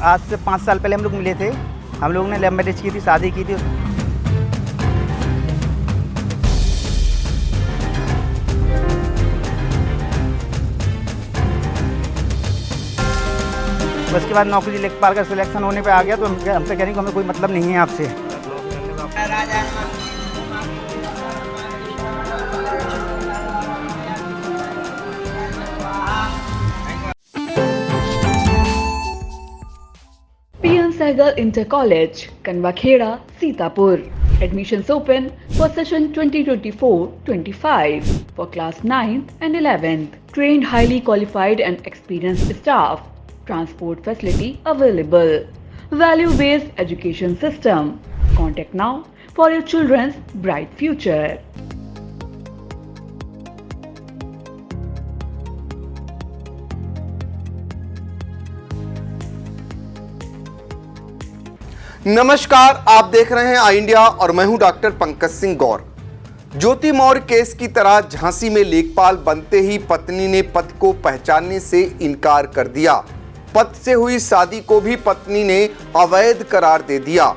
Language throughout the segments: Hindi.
आज से 5 साल पहले हम लोग मिले थे। हम लोगों ने लव मैरिज की थी, शादी की थी। उसके बाद नौकरी लेखपाल का सिलेक्शन होने पे आ गया, तो हमसे कह रही कि हमें कोई मतलब नहीं है आपसे। PN Sehgal Inter College, Kanwakheda, Sitapur. Admissions open for session 2024-25 for class 9th and 11th. Trained, highly qualified and experienced staff. Transport facility available. Value-based education system. Contact now for your children's bright future. नमस्कार, आप देख रहे हैं आई इंडिया और मैं हूं डॉक्टर पंकज सिंह गौर। ज्योति मौर्य केस की तरह झांसी में लेखपाल बनते ही पत्नी ने पति को पहचानने से इनकार कर दिया। पति से हुई शादी को भी पत्नी ने अवैध करार दे दिया।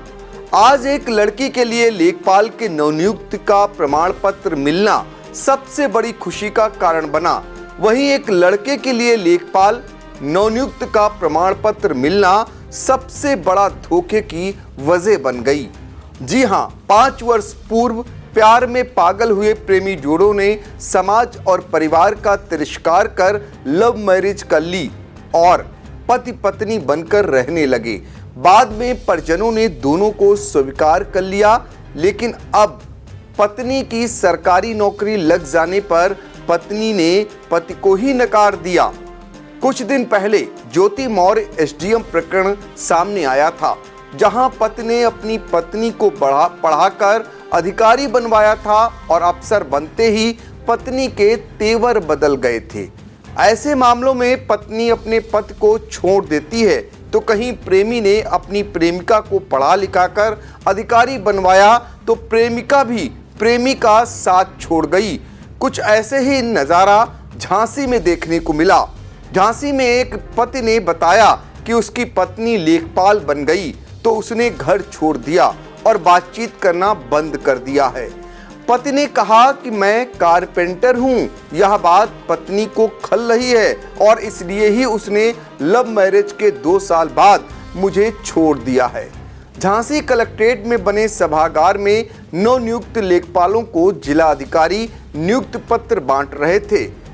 आज एक लड़की के लिए लेखपाल के नवनियुक्त का प्रमाण पत्र मिलना सबसे बड़ी खुशी का कारण बना। वहीं एक लड़के के लिए लेखपाल नवनियुक्त का प्रमाण पत्र मिलना सबसे बड़ा धोखे की वजह बन गई। जी हां, 5 वर्ष पूर्व प्यार में पागल हुए प्रेमी जोड़ों ने समाज और परिवार का तिरस्कार कर लव मैरिज कर ली और पति पत्नी बनकर रहने लगे। बाद में परिजनों ने दोनों को स्वीकार कर लिया, लेकिन अब पत्नी की सरकारी नौकरी लग जाने पर पत्नी ने पति को ही नकार दिया। कुछ दिन पहले ज्योति मौर्य एसडीएम प्रकरण सामने आया था, जहां पति ने अपनी पत्नी को पढ़ाकर अधिकारी बनवाया था और अफसर बनते ही पत्नी के तेवर बदल गए थे। ऐसे मामलों में पत्नी अपने पति को छोड़ देती है, तो कहीं प्रेमी ने अपनी प्रेमिका को पढ़ा लिखाकर अधिकारी बनवाया तो प्रेमिका भी प्रेमी का साथ छोड़ गई। कुछ ऐसे ही नज़ारा झांसी में देखने को मिला। झांसी में एक पति ने बताया कि उसकी पत्नी लेखपाल बन गई तो उसने घर छोड़ दिया और बातचीत करना बंद कर दिया है। पति ने कहा कि मैं कारपेंटर हूं। यह बात पत्नी को खल रही है और इसलिए ही उसने लव मैरिज के 2 साल बाद मुझे छोड़ दिया है। झांसी कलेक्ट्रेट में बने सभागार में नवनियुक्त लेखपालों को जिला अधिकारी नियुक्त पत्र बांट रहे थे।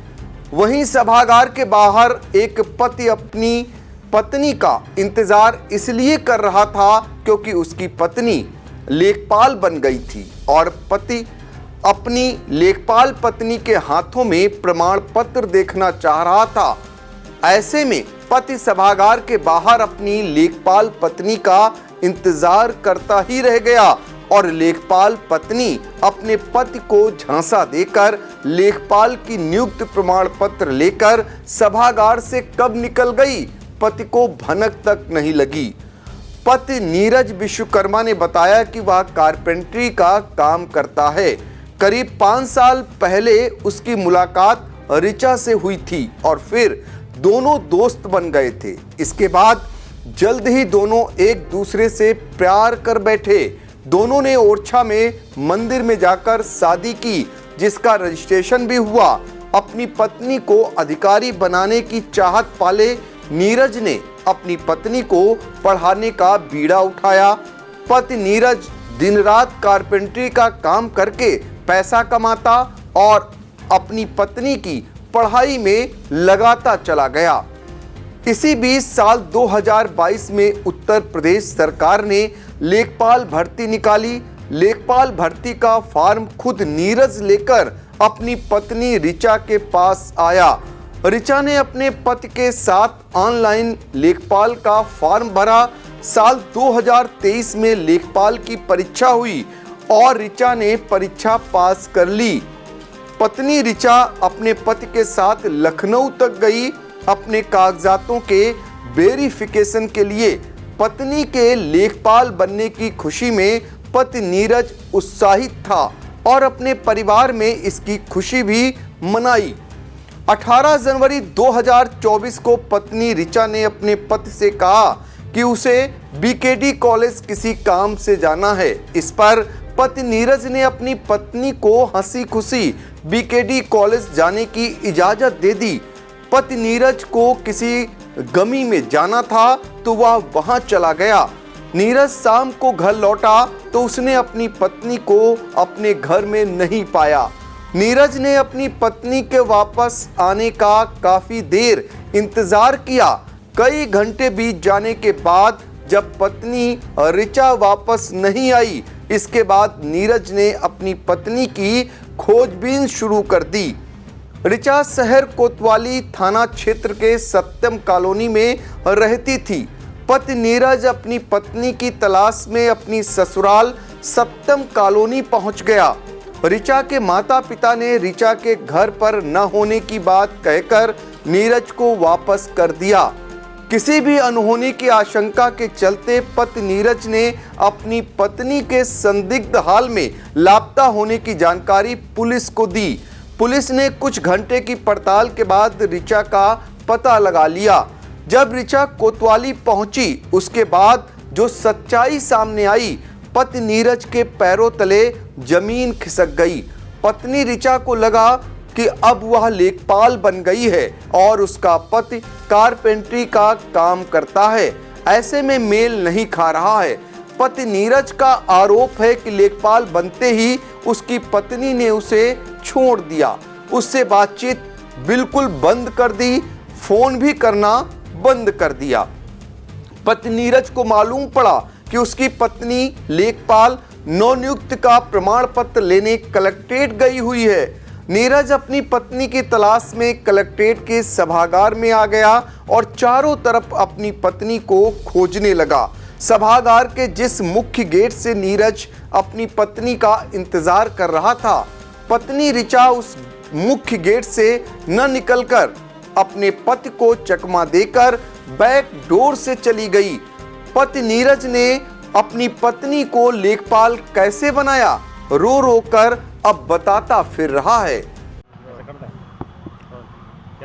वहीं सभागार के बाहर एक पति अपनी पत्नी का इंतजार इसलिए कर रहा था क्योंकि उसकी पत्नी लेखपाल बन गई थी और पति अपनी लेखपाल पत्नी के हाथों में प्रमाण पत्र देखना चाह रहा था। ऐसे में पति सभागार के बाहर अपनी लेखपाल पत्नी का इंतजार करता ही रह गया और लेखपाल पत्नी अपने पति को झांसा देकर लेखपाल की नियुक्त प्रमाण पत्र लेकर सभागार से कब निकल गई, पति को भनक तक नहीं लगी। पति नीरज विश्वकर्मा ने बताया कि वह कारपेंटरी का काम करता है। करीब 5 साल पहले उसकी मुलाकात ऋचा से हुई थी और फिर दोनों दोस्त बन गए थे। इसके बाद जल्द ही दोनों एक दूसरे से प्यार कर बैठे। दोनों ने ओरछा में मंदिर में जाकर शादी की, जिसका रजिस्ट्रेशन भी हुआ। अपनी पत्नी को अधिकारी बनाने की चाहत पाले नीरज ने अपनी पत्नी को पढ़ाने का बीड़ा उठाया। पति नीरज दिन रात कारपेंटरी का काम करके पैसा कमाता और अपनी पत्नी की पढ़ाई में लगाता चला गया। इसी बीच साल 2022 में उत्तर प्रदेश सरकार ने लेखपाल भर्ती निकाली। लेखपाल भर्ती का फॉर्म खुद नीरज लेकर अपनी पत्नी ऋचा के पास आया। ऋचा ने अपने पति के साथ ऑनलाइन लेखपाल का फॉर्म भरा। साल 2023 में लेखपाल की परीक्षा हुई और ऋचा ने परीक्षा पास कर ली। पत्नी ऋचा अपने पति के साथ लखनऊ तक गई अपने कागजातों के वेरिफिकेशन के लिए। पत्नी के लेखपाल बनने की खुशी में पति नीरज उत्साहित था और अपने परिवार में इसकी खुशी भी मनाई। 18 जनवरी 2024 को पत्नी ऋचा ने अपने पति से कहा कि उसे बीकेडी कॉलेज किसी काम से जाना है। इस पर पति नीरज ने अपनी पत्नी को हंसी खुशी बीकेडी कॉलेज जाने की इजाजत दे दी। पति नीरज को किसी गमी में जाना था तो वह वहां चला गया। नीरज शाम को घर लौटा तो उसने अपनी पत्नी को अपने घर में नहीं पाया। नीरज ने अपनी पत्नी के वापस आने का काफी देर इंतजार किया। कई घंटे बीत जाने के बाद जब पत्नी ऋचा वापस नहीं आई, इसके बाद नीरज ने अपनी पत्नी की खोजबीन शुरू कर दी। ऋचा शहर कोतवाली थाना क्षेत्र के सत्यम कॉलोनी में रहती थी। पति नीरज अपनी पत्नी की तलाश में अपनी ससुराल सत्यम कॉलोनी पहुंच गया। ऋचा के माता पिता ने ऋचा के घर पर न होने की बात कहकर नीरज को वापस कर दिया। किसी भी अनहोनी की आशंका के चलते पति नीरज ने अपनी पत्नी के संदिग्ध हाल में लापता होने की जानकारी पुलिस को दी। पुलिस ने कुछ घंटे की पड़ताल के बाद ऋचा का पता लगा लिया। जब ऋचा कोतवाली पहुंची, उसके बाद जो सच्चाई सामने आई, पति नीरज के पैरों तले जमीन खिसक गई। पत्नी ऋचा को लगा कि अब वह लेखपाल बन गई है और उसका पति कारपेंटरी का काम करता है। ऐसे में मेल नहीं खा रहा है। पति नीरज का आरोप है कि लेखपाल बनते ही उसकी पत्नी ने उसे छोड़ दिया, उससे बातचीत बिल्कुल बंद कर दी, फोन भी करना बंद कर दिया। पति नीरज को मालूम पड़ा कि उसकी पत्नी लेखपाल नवनियुक्त का प्रमाण पत्र लेने कलेक्ट्रेट गई हुई है। नीरज अपनी पत्नी की तलाश में कलेक्ट्रेट के सभागार में आ गया और चारों तरफ अपनी पत्नी को खोजने लगा। सभागार के जिस मुख्य गेट से नीरज अपनी पत्नी का इंतजार कर रहा था, पत्नी ऋचा उस मुख्य गेट से न निकलकर अपने पति को चकमा देकर बैक डोर से चली गई। पति नीरज ने अपनी पत्नी को लेखपाल कैसे बनाया, रो रो कर अब बताता फिर रहा है। क्या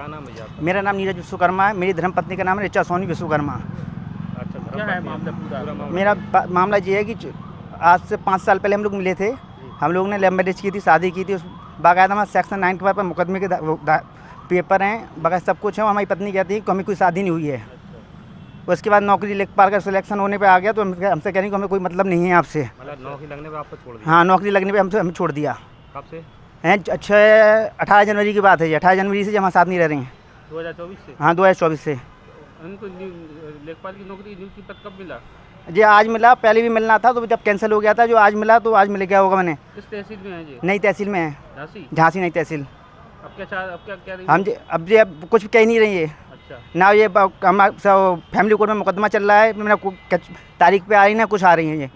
नाम है आपका? मेरा नाम नीरज विश्वकर्मा है। मेरी धर्मपत्नी का नाम है ऋचा सोनी विश्वकर्मा। अच्छा, क्या है मामला पूरा? मेरा मामला ये है कि आज से 5 साल पहले हम लोग मिले थे। हम लोग ने लव मैरिज की थी, शादी की थी। उस बाकायदा हमारा सेक्शन 9 के पर मुकदमे के पेपर हैं, बाकायदा सब कुछ है। हमारी पत्नी कहती है कि हमें कोई शादी नहीं हुई है। उसके बाद नौकरी लेखपाल का सिलेक्शन होने पे आ गया तो हमसे कह रही कि हमें कोई मतलब नहीं है आपसे। मतलब नौकरी लगने पे आपको छोड़ दिया? हाँ, नौकरी लगने पे हमें छोड़ दिया। कब से? हैं 18 जनवरी की बात है। 18 जनवरी से जब हम साथ नहीं रह रही हैं। 2024 से? हाँ, 2024 से। उनको लेखपाल की नौकरी नियुक्ति पत्र कब मिला? जी आज मिला, पहले भी मिलना था तो जब कैंसिल हो गया था, जो आज मिला तो आज मिल गया होगा। मैंने किस तहसील में है जी? नई तहसील में है, झांसी? झांसी नई तहसील। अब क्या रही? हम जी अब कुछ कह नहीं रही है अच्छा, ना। ये हमारा फैमिली कोर्ट में मुकदमा चल रहा है, मेरा तारीख पे आ रही ना कुछ आ रही हैं ये।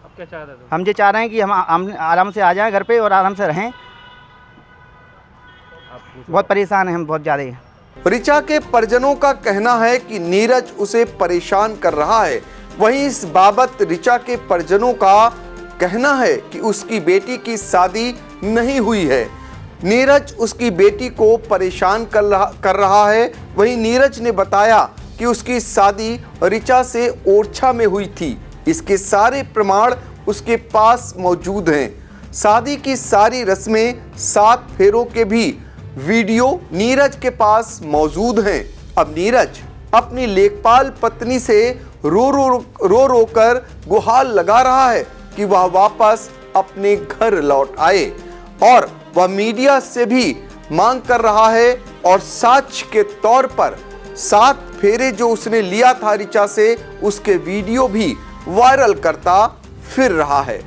अब क्या चाह रहे थे? हम ये चाह रहे हैं कि हम आराम से आ जाएं घर पे और आराम से रहें। बहुत परेशान हैं हम, बहुत ज़्यादा। ऋचा के परिजनों का कहना है कि नीरज उसे परेशान कर रहा है। वहीं इस बाबत ऋचा के परिजनों का कहना है कि उसकी बेटी की शादी नहीं हुई है। नीरज उसकी बेटी को परेशान कर रहा है। वहीं नीरज ने बताया कि उसकी शादी ऋचा से ओरछा में हुई थी। इसके सारे प्रमाण उसके पास मौजूद हैं। शादी की सारी रस्में, 7 फेरों के भी वीडियो नीरज के पास मौजूद हैं। अब नीरज अपनी लेखपाल पत्नी से रो कर गुहार लगा रहा है कि वह वापस अपने घर लौट आए और वह मीडिया से भी मांग कर रहा है और साक्ष्य के तौर पर 7 फेरे जो उसने लिया था ऋचा से, उसके वीडियो भी वायरल करता फिर रहा है।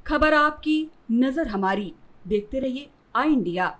खबर आपकी, नजर हमारी। देखते रहिए आई इंडिया।